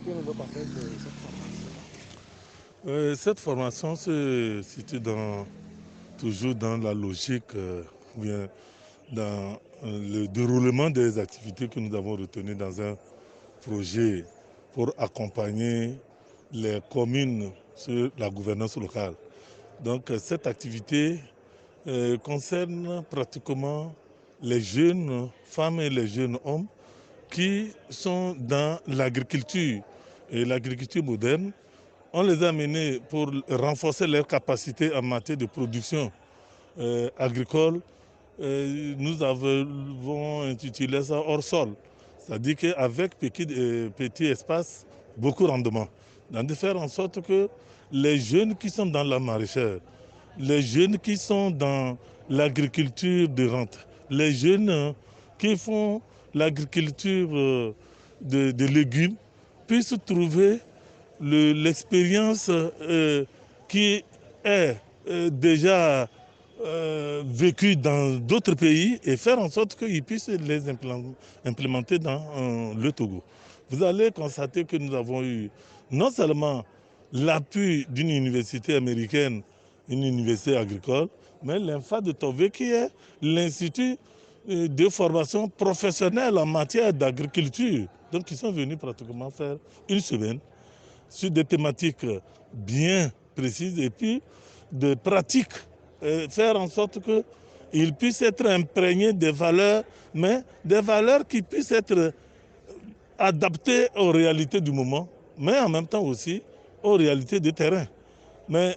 que le passage de cette formation? Cette formation se situe toujours dans la logique, bien dans le déroulement des activités que nous avons retenues dans un projet pour accompagner les communes sur la gouvernance locale. Donc cette activité concerne pratiquement les jeunes femmes et les jeunes hommes qui sont dans l'agriculture et l'agriculture moderne. On les a menés pour renforcer leurs capacités en matière de production agricole. Nous avons intitulé ça hors sol. C'est-à-dire qu'avec petit espace, beaucoup rendement. De faire en sorte que les jeunes qui sont dans la maraîchère, les jeunes qui sont dans l'agriculture de rente, les jeunes qui font l'agriculture de légumes puissent trouver l'expérience qui est déjà vécue dans d'autres pays et faire en sorte qu'ils puissent les implémenter dans le Togo. Vous allez constater que nous avons eu non seulement l'appui d'une université américaine, une université agricole, mais l'INFA de Tové qui est l'institut de formation professionnelle en matière d'agriculture. Donc ils sont venus pratiquement faire une semaine sur des thématiques bien précises et puis de pratiques, faire en sorte qu'ils puissent être imprégnés des valeurs, mais des valeurs qui puissent être adaptées aux réalités du moment, mais en même temps aussi aux réalités du terrain. Mais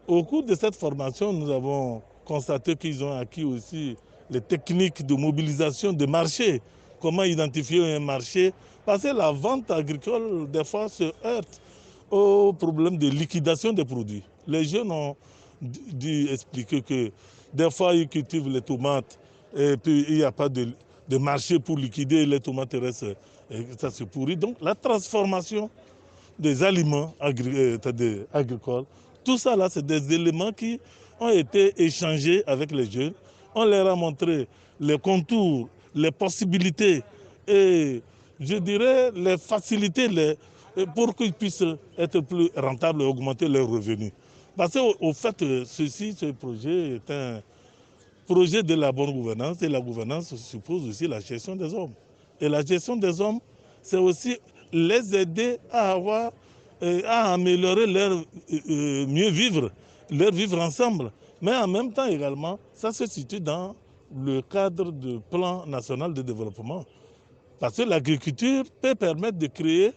au cours de cette formation, nous avons constaté qu'ils ont acquis aussi les techniques de mobilisation de marché, comment identifier un marché, parce que la vente agricole, des fois, se heurte au problème de liquidation des produits. Les jeunes ont dû expliquer que des fois, ils cultivent les tomates et puis il n'y a pas de marché pour liquider les tomates restent, et ça se pourrit. Donc, la transformation des aliments agricoles, tout ça là, c'est des éléments qui ont été échangés avec les jeunes. On leur a montré les contours, les possibilités et je dirais les facilités pour qu'ils puissent être plus rentables et augmenter leurs revenus. Parce qu'au fait, ce projet est un projet de la bonne gouvernance et la gouvernance suppose aussi la gestion des hommes. Et la gestion des hommes, c'est aussi les aider à améliorer leur mieux vivre, leur vivre ensemble. Mais en même temps également, ça se situe dans le cadre du plan national de développement. Parce que l'agriculture peut permettre de créer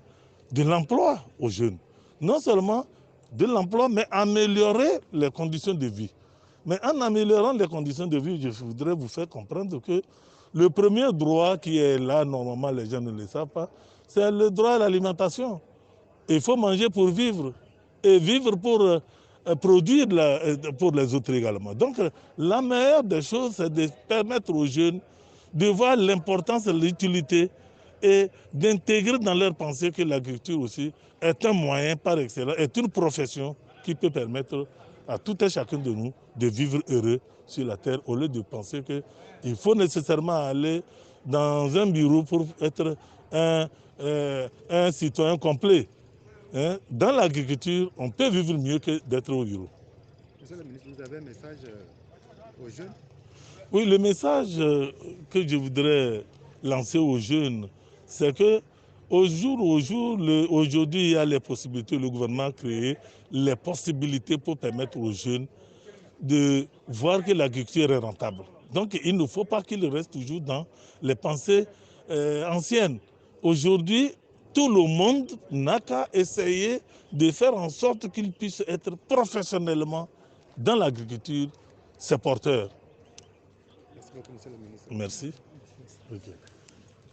de l'emploi aux jeunes. Non seulement de l'emploi, mais améliorer les conditions de vie. Mais en améliorant les conditions de vie, je voudrais vous faire comprendre que le premier droit qui est là, normalement les gens ne le savent pas, c'est le droit à l'alimentation. Il faut manger pour vivre et vivre pour produire pour les autres également. Donc la meilleure des choses, c'est de permettre aux jeunes de voir l'importance et l'utilité et d'intégrer dans leur pensée que l'agriculture aussi est un moyen par excellence, est une profession qui peut permettre à tout et chacun de nous de vivre heureux sur la terre au lieu de penser qu'il faut nécessairement aller dans un bureau pour être un citoyen complet. Hein? Dans l'agriculture, on peut vivre mieux que d'être au bureau. Monsieur le ministre, vous avez un message aux jeunes? Oui, le message que je voudrais lancer aux jeunes, c'est que au jour, aujourd'hui, il y a les possibilités, le gouvernement a créé les possibilités pour permettre aux jeunes de voir que l'agriculture est rentable. Donc, il ne faut pas qu'ils restent toujours dans les pensées anciennes. Aujourd'hui, tout le monde n'a qu'à essayer de faire en sorte qu'il puisse être professionnellement dans l'agriculture, ses porteurs. Merci beaucoup, monsieur le ministre. Merci. Okay.